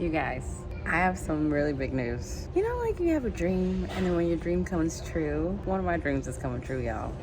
You guys, I have some really big news. You know, like you have a dream, and then when your dream comes true, one of my dreams is coming true, y'all.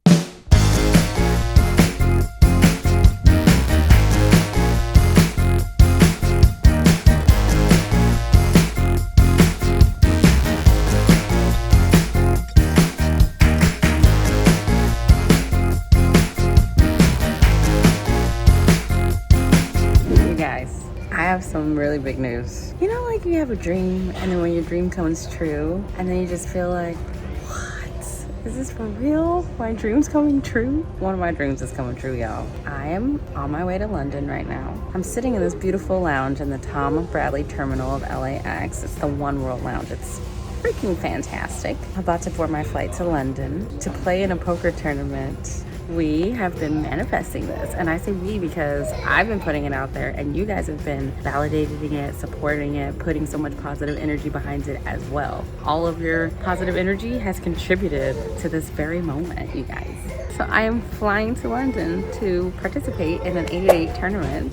You guys, I have some really big news. You know, like you have a dream, and then when your dream comes true, and then you just feel like, what? Is this for real? My dream's coming true? One of my dreams is coming true, y'all. I am on my way to London right now. I'm sitting in this beautiful lounge in the Tom Bradley terminal of LAX. It's the One World Lounge. It's freaking fantastic. I'm about to board my flight to London to play in a poker tournament. We have been manifesting this, and I say we because I've been putting it out there and you guys have been validating it, supporting it, putting so much positive energy behind it as well. All of your positive energy has contributed to this very moment, you guys. So I am flying to London to participate in an 888 tournament.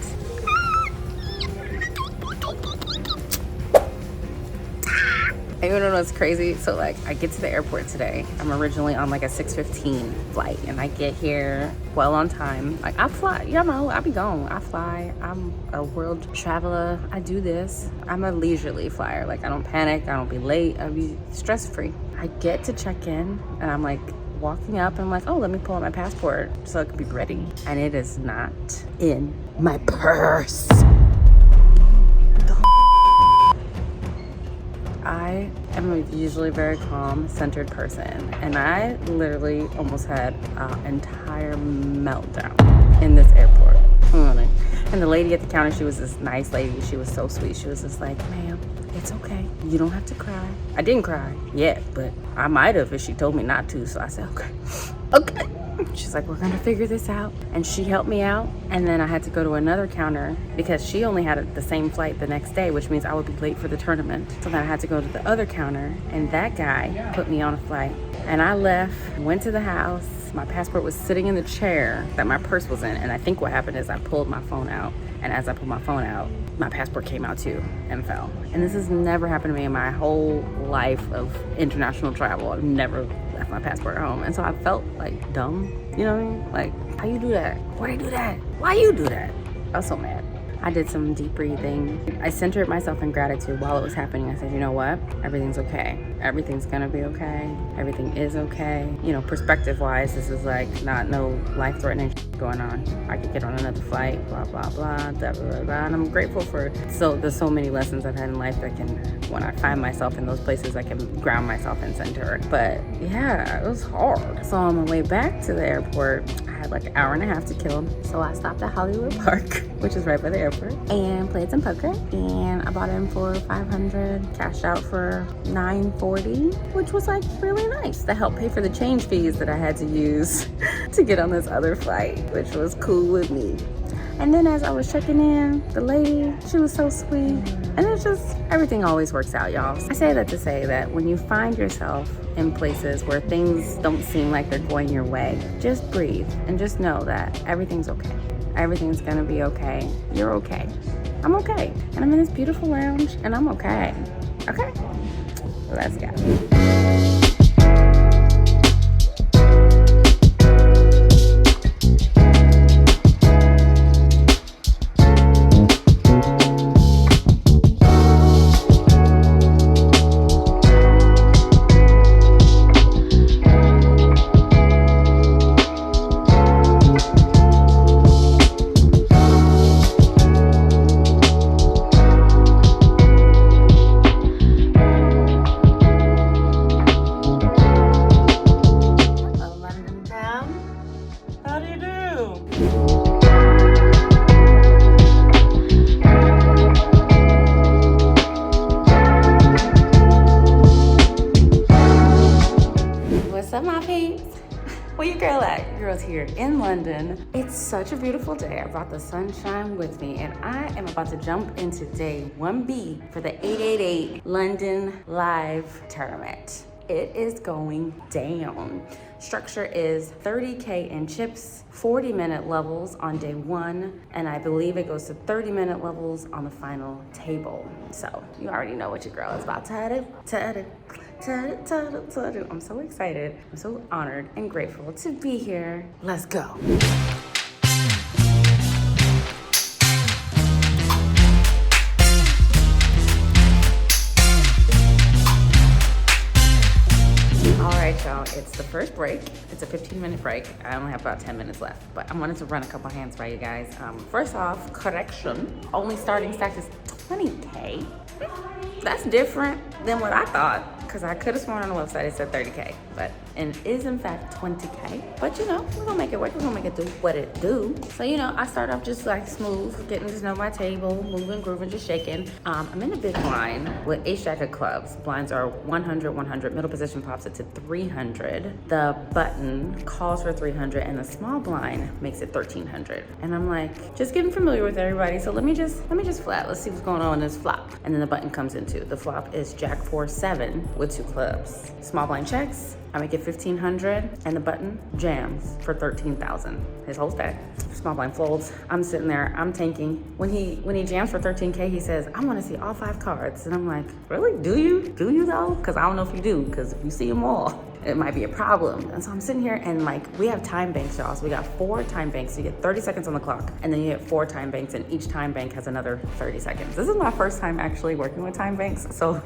You wanna know what's crazy? So like I get to the airport today. I'm originally on like a 6:15 flight and I get here well on time. Like I fly, y'all know, I be gone. I fly, I'm a world traveler. I do this. I'm a leisurely flyer. Like I don't panic, I don't be late, I be stress free. I get to check in and I'm like walking up and I'm like, oh, let me pull out my passport so I can be ready. And it is not in my purse. I am a usually very calm, centered person, and I literally almost had an entire meltdown in this airport. And the lady at the counter, she was this nice lady. She was so sweet. She was just like, ma'am, it's okay. You don't have to cry. I didn't cry yet, but I might have if she told me not to. So I said, okay, okay. She's like, we're gonna figure this out. And she helped me out. And then I had to go to another counter because she only had the same flight the next day, which means I would be late for the tournament. So then I had to go to the other counter and that guy put me on a flight. And I left, went to the house. My passport was sitting in the chair that my purse was in. And I think what happened is I pulled my phone out. And as I pulled my phone out, my passport came out too and fell. And this has never happened to me in my whole life of international travel. I've never left my passport at home. And so I felt like dumb, you know what I mean? Like, how you do that? Why'd I do that? Why you do that? I was so mad. I did some deep breathing. I centered myself in gratitude while it was happening. I said, you know what? Everything's okay. Everything's gonna be okay. Everything is okay. You know, perspective wise, this is like not no life-threatening going on. I could get on another flight, blah, blah, blah, blah, blah, blah. And I'm grateful for there's so many lessons I've had in life that can, when I find myself in those places, I can ground myself and center. But yeah, it was hard. So on my way back to the airport, I had like an hour and a half to kill. So I stopped at Hollywood Park, which is right by the airport, and played some poker. And I bought in for $500, cashed out for $940, which was like really nice. That helped pay for the change fees that I had to use to get on this other flight, which was cool with me. And then as I was checking in, the lady, she was so sweet. And it's just, everything always works out, y'all. I say that to say that when you find yourself in places where things don't seem like they're going your way, just breathe and just know that everything's okay. Everything's gonna be okay. You're okay. I'm okay. And I'm in this beautiful lounge and I'm okay. Okay? Let's go. Where your girl at? Your girl's here in London. It's such a beautiful day. I brought the sunshine with me and I am about to jump into day 1B for the 888 London Live Tournament. it is going down. Structure is 30K in chips, 40-minute levels on day 1, and I believe it goes to 30-minute levels on the final table. So you already know what your girl is about to do. I'm so excited. I'm so honored and grateful to be here. Let's go. Y'all, it's the first break. It's a 15-minute break. I only have about 10 minutes left, but I wanted to run a couple hands by you guys. First off, correction, only starting stack is 20K. That's different than what I thought, because I could have sworn on the website it said 30K, but it is in fact 20K. But you know, we're gonna make it work. We're gonna make it do what it do. So you know, I start off just like smooth, getting to know my table, moving, grooving, just shaking. I'm in a big blind with ace jack of clubs. Blinds are 100, 100. Middle position pops it to 300. The button calls for 300, and the small blind makes it 1300. And I'm like, just getting familiar with everybody. So let me just flat. Let's see what's going on in this flop. And then the button comes into the flop is jack 4-7 with 2 clubs. Small blind checks. I make it 1500, and the button jams for 13,000. His whole stack. Small blind folds. I'm sitting there, I'm tanking. When he jams for 13K, he says, I want to see all 5 cards. And I'm like, really? Do you? Do you though? Because I don't know if you do, because if you see them all, it might be a problem. And so I'm sitting here and like, we have time banks, y'all. So we got 4 time banks. So you get 30 seconds on the clock, and then you get 4 time banks, and each time bank has another 30 seconds. This is my first time actually working with time banks. So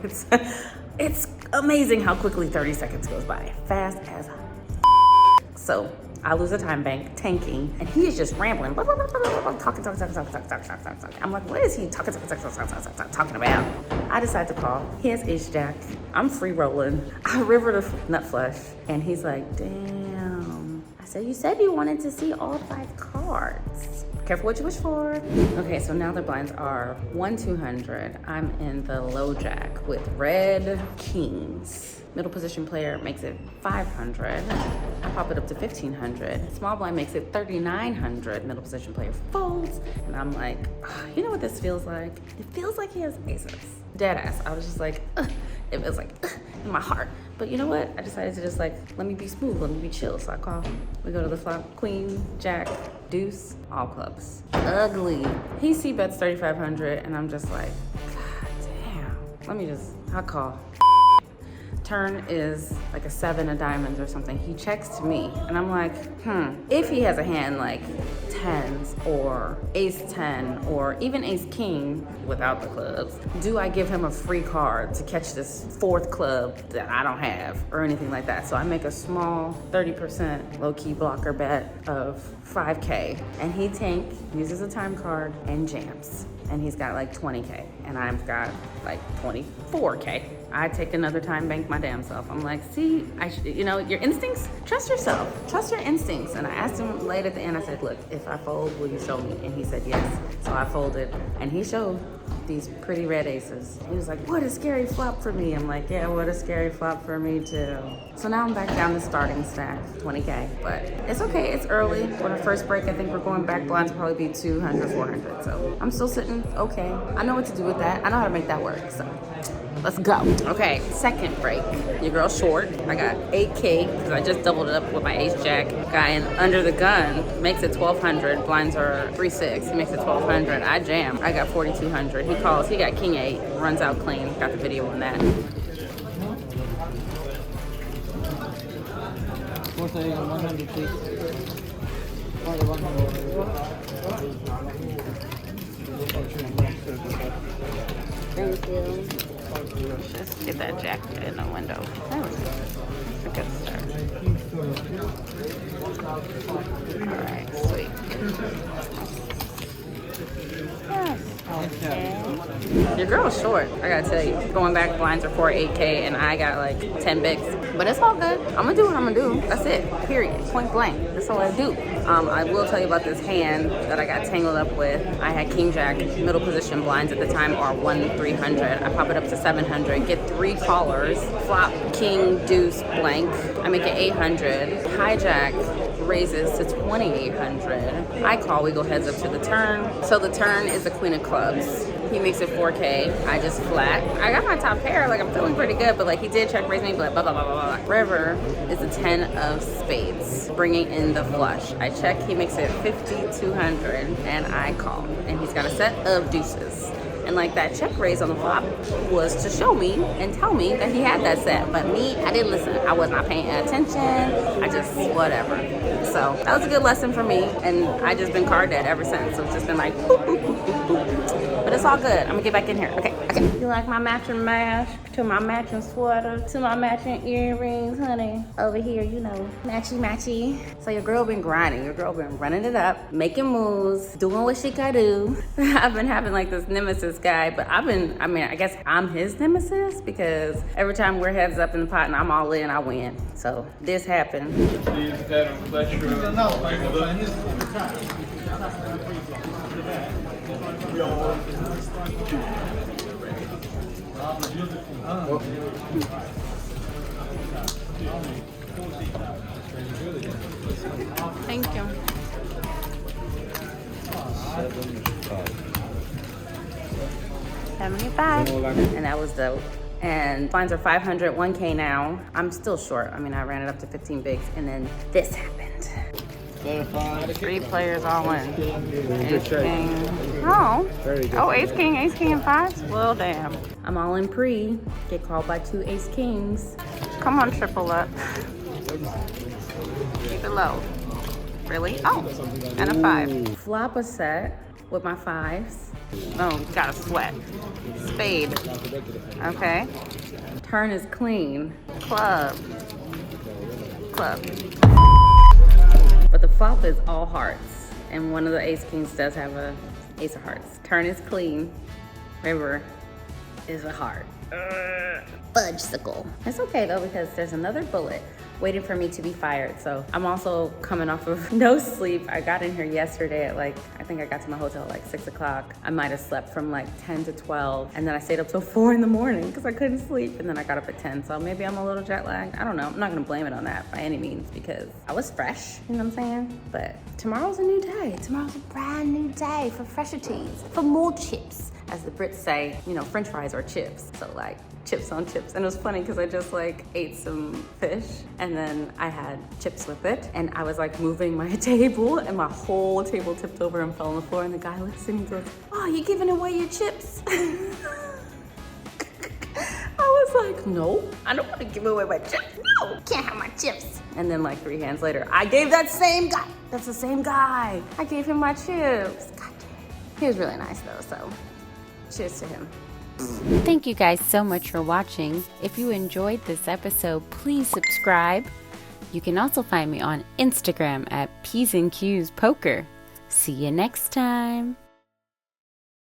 it's amazing how quickly 30 seconds goes by. Fast as so I lose a time bank, tanking, and he is just rambling, talking. I'm like, what is he talking about? I decide to call. He has ace jack. I'm free rolling. I river the nut flush, and he's like, damn. I said, you said you wanted to see all 5 cards. Careful what you wish for. Okay, so now the blinds are 1-200. I'm in the low jack with red kings. Middle position player makes it 500. I pop it up to 1500. Small blind makes it 3900. Middle position player folds. And I'm like, you know what this feels like? It feels like he has aces. Dead ass. I was just like, it feels like in my heart. But you know what? I decided to just like, let me be smooth, let me be chill. So I call. We go to the flop, queen, jack, deuce, all clubs. Ugly. He c-bets 3,500, and I'm just like, God damn. I call. Turn is like a 7 of diamonds or something. He checks to me, and I'm like, if he has a hand like 10s or ace 10 or even ace king without the clubs, do I give him a free card to catch this 4th club that I don't have or anything like that? So I make a small 30% low-key blocker bet of 5K, and he uses a time card and jams, and he's got like 20K, and I've got like 24K. I take another time bank my damn self. I'm like, see, you know, your instincts, trust yourself, trust your instincts. And I asked him late at the end, I said, look, if I fold, will you show me? And he said, yes. So I folded, and he showed these pretty red aces. He was like, what a scary flop for me. I'm like, yeah, what a scary flop for me too. So now I'm back down to starting stack, 20K, but it's okay, it's early. For the first break, I think we're going back blinds will probably be 200, 400. So I'm still sitting okay. I know what to do with that. I know how to make that work, so. Let's go. Okay, second break. Your girl's short. I got 8K because I just doubled it up with my ace jack. Guy in under the gun makes it 1,200. Blinds are 3-6. He makes it 1,200. I jam. I got 4,200. He calls. He got king 8. Runs out clean. Got the video on that. Thank you. Just get that jack in the window. That was a good start. Alright, sweet. Yes. Okay. Your girl's short, I gotta tell you. Going back, blinds are 8K, and I got like 10 bigs. But it's all good. I'm gonna do what I'm gonna do. That's it. Period. Point blank. That's all I do. I will tell you about this hand that I got tangled up with. I had king jack, middle position blinds at the time are 1-300. I pop it up to 700, get 3 callers, flop king, deuce, blank. I make it 800. Hijack raises to 2,800. I call, we go heads up to the turn. So the turn is the queen of clubs. He makes it 4K. I just flat. I got my top pair. Like, I'm feeling pretty good, but like, he did check raise me, but blah, blah, blah, blah, blah. River is a 10 of spades, bringing in the flush. I check, he makes it 5,200, and I call. And he's got a set of deuces. And like that check raise on the flop was to show me and tell me that he had that set. But me, I didn't listen. I was not paying attention. I just, whatever. So that was a good lesson for me. And I just been card dead ever since. So it's just been like, boop, boop, boop, boop, boop. But it's all good. I'm gonna get back in here. Okay, okay. You like my matching mask to my matching sweater to my matching earrings, honey? Over here, you know, matchy, matchy. So your girl been grinding. Your girl been running it up, making moves, doing what she gotta do. I've been having like this nemesis guy, but I guess I'm his nemesis because every time we're heads up in the pot and I'm all in, I win. So this happened. Thank you. 75. And that was dope. And fines are 500, 1K now. I'm still short. I mean, I ran it up to 15 bigs, and then this happened. 3 players all in. Ace, king. Oh. Oh, ace, king, and 5s? Well, damn. I'm all in pre. Get called by 2 ace kings. Come on, triple up. Keep it low. Really? Oh, and a 5. Flop a set with my 5s. Oh, got a sweat. Spade. Okay. Turn is clean. Club. But the flop is all hearts. And one of the ace kings does have a ace of hearts. Turn is clean. River is a heart. Fudgesicle. It's okay though, because there's another bullet waiting for me to be fired. So I'm also coming off of no sleep. I got in here yesterday at I think I got to my hotel at 6 o'clock. I might have slept from 10 to 12. And then I stayed up till 4 in the morning because I couldn't sleep. And then I got up at 10. So maybe I'm a little jet lagged. I don't know. I'm not gonna blame it on that by any means because I was fresh, you know what I'm saying? But tomorrow's a new day. Tomorrow's a brand new day for fresher teas, for more chips. As the Brits say, you know, French fries are chips. So chips on chips. And it was funny because I just ate some fish and then I had chips with it. And I was moving my table and my whole table tipped over and fell on the floor. And the guy looks at me and goes, "Oh, you giving away your chips?" I was like, "No, I don't want to give away my chips. No, can't have my chips." And then 3 hands later, I gave that same guy, that's the same guy. I gave him my chips. God damn. He was really nice though, so cheers to him. Thank you guys so much for watching. If you enjoyed this episode, please subscribe. You can also find me on Instagram at P's and Q's Poker. See you next time.